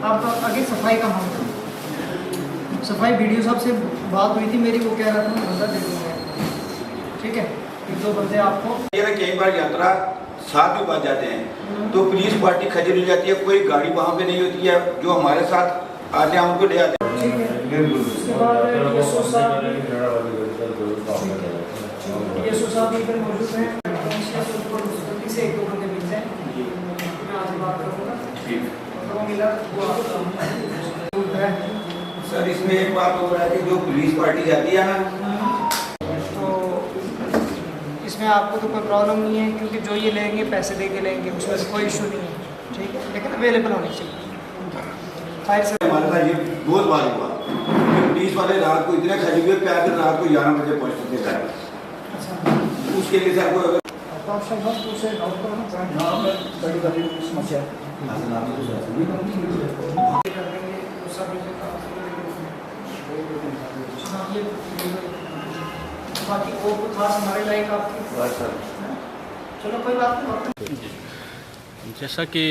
अब आगे सफाई का मामला। सफाई वीडियो साहब से बात हुई थी मेरी, वो कह रहा था मैं बंदा दे दूँगा, ठीक है। एक दो बंदे आपको कई बार यात्रा 7 भी बज जाते हैं तो पुलिस पार्टी खजल हो जाती है, कोई गाड़ी वहाँ पे नहीं होती है, जो हमारे साथ आते हैं उनको ले आते हैं। ठीक है। उसके बाद यसो साहब इधर मौजूद हैं, से एक दो बंदे मिल जाए, मैं आज बात करूँगा। वो मिला वो है सर इसमें एक बात हो रहा है कि जो पुलिस पार्टी जाती है ना, तो इसमें आपको तो कोई प्रॉब्लम नहीं है, क्योंकि जो ये लेंगे पैसे दे के लेंगे, उसमें से कोई इशू नहीं है, ठीक है। लेकिन अवेलेबल होनी चाहिए फायर से। हमारे साथ ये बहुत बार हुआ कि पुलिस वाले रात को इतने खजे हुए पैदल रात को 11 बजे पहुँचते थे सर। अच्छा, उसके लिए सर कोई समस्या बाकी वो खास हमारे लायक आपकी, चलो कोई बात नहीं। जैसा कि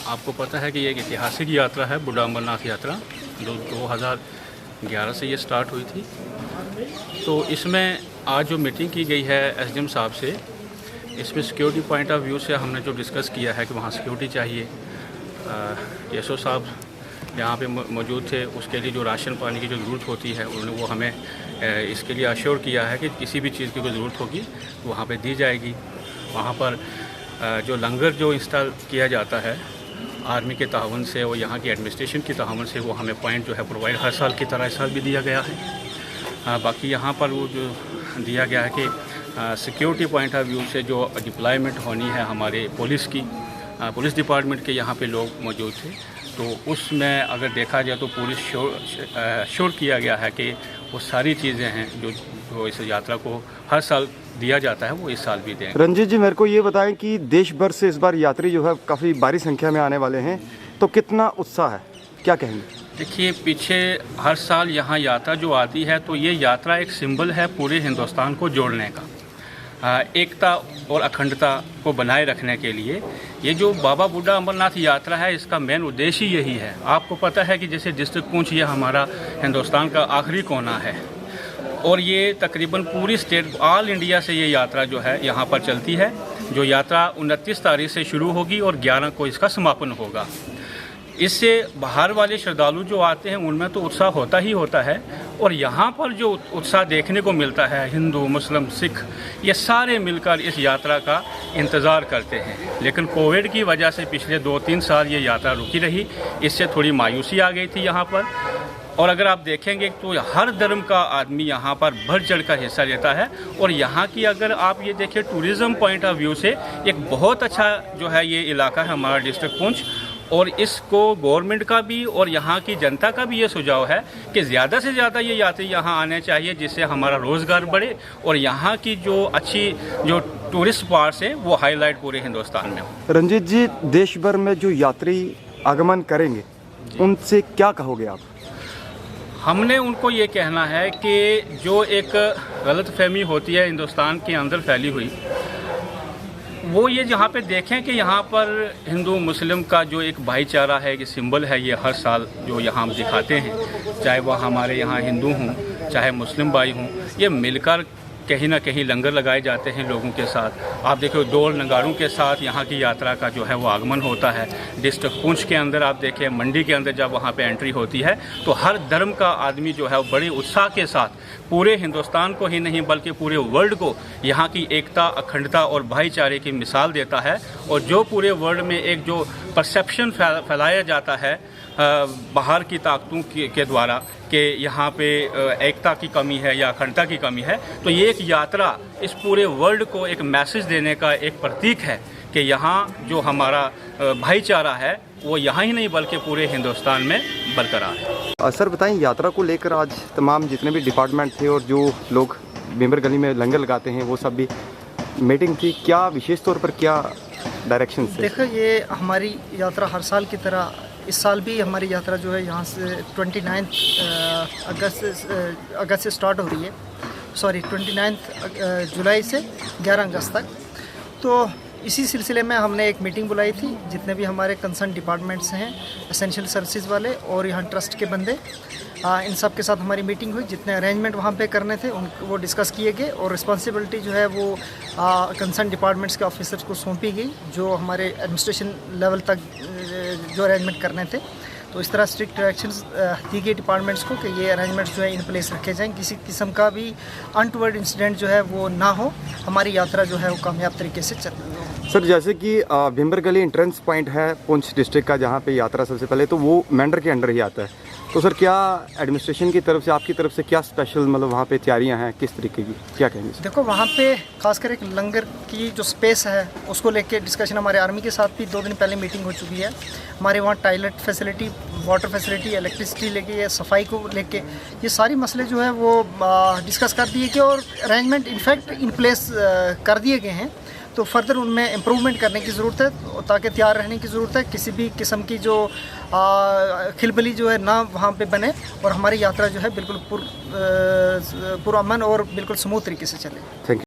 आपको पता है कि ये एक ऐतिहासिक यात्रा है, बूढ़ा अमरनाथ यात्रा, जो 2011 से ये स्टार्ट हुई थी। तो इसमें आज जो मीटिंग की गई है एसडीएम साहब से, इसमें सिक्योरिटी पॉइंट ऑफ व्यू से हमने जो डिस्कस किया है कि वहाँ सिक्योरिटी चाहिए। यसो साहब यहाँ पे मौजूद थे, उसके लिए जो राशन पानी की जो ज़रूरत होती है उन्होंने वो हमें इसके लिए अश्योर किया है कि किसी भी चीज़ की कोई ज़रूरत होगी तो वहाँ पे दी जाएगी। वहाँ पर जो लंगर जो इंस्टॉल किया जाता है आर्मी के ताउन से और यहाँ की एडमिनिस्ट्रेशन की ताउन से, वो हमें पॉइंट जो है प्रोवाइड हर साल की तरह इस साल भी दिया गया है। बाकी यहाँ पर वो जो दिया गया है कि सिक्योरिटी पॉइंट ऑफ व्यू से जो डिप्लॉयमेंट होनी है हमारे पुलिस डिपार्टमेंट के यहाँ पे लोग मौजूद थे, तो उसमें अगर देखा जाए तो पूरी श्योर किया गया है कि वो सारी चीज़ें हैं जो इस यात्रा को हर साल दिया जाता है वो इस साल भी दें। रंजीत जी, मेरे को ये बताएं कि देश भर से इस बार यात्री जो है काफ़ी भारी संख्या में आने वाले हैं, तो कितना उत्साह है, क्या कहेंगे? देखिए, पीछे हर साल यहाँ यात्रा जो आती है तो ये यात्रा एक सिंबल है पूरे हिंदुस्तान को जोड़ने का, एकता और अखंडता को बनाए रखने के लिए। ये जो बाबा बूढ़ा अमरनाथ यात्रा है, इसका मेन उद्देश्य ही यही है। आपको पता है कि जैसे डिस्ट्रिक्ट पुंछ ये हमारा हिंदुस्तान का आखिरी कोना है और ये तकरीबन पूरी स्टेट ऑल इंडिया से ये यात्रा जो है यहाँ पर चलती है। जो यात्रा 29 तारीख से शुरू होगी और 11 को इसका समापन होगा। इससे बाहर वाले श्रद्धालु जो आते हैं उनमें तो उत्साह होता ही होता है, और यहाँ पर जो उत्साह देखने को मिलता है, हिंदू मुस्लिम सिख ये सारे मिलकर इस यात्रा का इंतज़ार करते हैं। लेकिन कोविड की वजह से पिछले 2-3 साल ये यात्रा रुकी रही, इससे थोड़ी मायूसी आ गई थी यहाँ पर। और अगर आप देखेंगे तो हर धर्म का आदमी यहाँ पर बढ़ चढ़ कर हिस्सा लेता है, और यहाँ की अगर आप ये देखें टूरिज़्म पॉइंट ऑफ व्यू से एक बहुत अच्छा जो है ये इलाका है हमारा डिस्ट्रिक्ट पुंछ। और इसको गवर्नमेंट का भी और यहाँ की जनता का भी ये सुझाव है कि ज़्यादा से ज़्यादा ये यात्री यहाँ आने चाहिए, जिससे हमारा रोज़गार बढ़े और यहाँ की जो अच्छी जो टूरिस्ट स्पॉट्स हैं वो हाईलाइट पूरे हिंदुस्तान में हो। रंजीत जी, देश भर में जो यात्री आगमन करेंगे उनसे क्या कहोगे आप? हमने उनको ये कहना है कि जो एक गलतफहमी होती है हिंदुस्तान के अंदर फैली हुई, वो ये जहाँ पे देखें कि यहाँ पर हिंदू मुस्लिम का जो एक भाईचारा है, कि सिंबल है, ये हर साल जो यहाँ हम दिखाते हैं, चाहे वह हमारे यहाँ हिंदू हों चाहे मुस्लिम भाई हों, ये मिलकर कहीं ना कहीं लंगर लगाए जाते हैं लोगों के साथ। आप देखो ढोल नगाड़ों के साथ यहाँ की यात्रा का जो है वो आगमन होता है। डिस्ट्रिक्ट पुंछ के अंदर आप देखें, मंडी के अंदर जब वहाँ पे एंट्री होती है तो हर धर्म का आदमी जो है वो बड़े उत्साह के साथ पूरे हिंदुस्तान को ही नहीं बल्कि पूरे वर्ल्ड को यहाँ की एकता, अखंडता और भाईचारे की मिसाल देता है। और जो पूरे वर्ल्ड में एक जो परसेप्शन फैलाया जाता है बाहर की ताकतों के द्वारा कि यहाँ पे एकता की कमी है या अखंडता की कमी है, तो ये एक यात्रा इस पूरे वर्ल्ड को एक मैसेज देने का एक प्रतीक है कि यहाँ जो हमारा भाईचारा है वो यहाँ ही नहीं बल्कि पूरे हिंदुस्तान में बरकरार है। सर बताएं, यात्रा को लेकर आज तमाम जितने भी डिपार्टमेंट थे और जो लोग मेंबर गली में लंगर लगाते हैं वो सब भी मीटिंग थी, क्या विशेष तौर पर क्या डायरेक्शन थे? देखो, ये हमारी यात्रा हर साल की तरह इस साल भी हमारी यात्रा जो है यहाँ से 29 अगस्त से स्टार्ट हो रही है, 29 जुलाई से 11 अगस्त तक। तो इसी सिलसिले में हमने एक मीटिंग बुलाई थी, जितने भी हमारे कंसर्न डिपार्टमेंट्स हैं, एसेंशियल सर्विसेज वाले और यहाँ ट्रस्ट के बंदे, इन सब के साथ हमारी मीटिंग हुई। जितने अरेंजमेंट वहाँ पे करने थे वो डिस्कस किए गए और रिस्पॉन्सिबिलिटी जो है वो कंसर्न डिपार्टमेंट्स के ऑफिसर्स को सौंपी गई, जो हमारे एडमिनिस्ट्रेशन लेवल तक जो अरेंजमेंट करने थे। तो इस तरह स्ट्रिक्ट डायरेक्शंस दी गई डिपार्टमेंट्स को कि ये अरेंजमेंट्स जो है इन प्लेस रखे जाएं, किसी किस्म का भी अनटुवर्ड इंसिडेंट जो है वो ना हो, हमारी यात्रा जो है वो कामयाब तरीके से चल रही है। सर, जैसे कि भीमर गली एंट्रेंस पॉइंट है पुंछ डिस्ट्रिक्ट का, जहाँ पे यात्रा सबसे पहले तो वो मेंढर के अंडर ही आता है। तो सर, क्या एडमिनिस्ट्रेशन की तरफ से, आपकी तरफ से क्या स्पेशल मतलब वहाँ पे तैयारियाँ हैं, किस तरीके की, क्या कहेंगे सर? देखो, वहाँ पे खासकर एक लंगर की जो स्पेस है उसको लेके डिस्कशन हमारे आर्मी के साथ भी 2 दिन पहले मीटिंग हो चुकी है। हमारे वहाँ toilet facility, water facility, electricity लेके या सफाई को लेके ये सारी मसले जो है वो डिस्कस कर दिए गए और अरेंजमेंट इनफैक्ट इन प्लेस कर दिए गए हैं। तो फर्दर उनमें इम्प्रूवमेंट करने की ज़रूरत है, ताकि तैयार रहने की ज़रूरत है, किसी भी किस्म की जो खिलबली जो है ना वहाँ पे बने और हमारी यात्रा जो है बिल्कुल पुरअमन और बिल्कुल स्मूथ तरीके से चले। Thank you.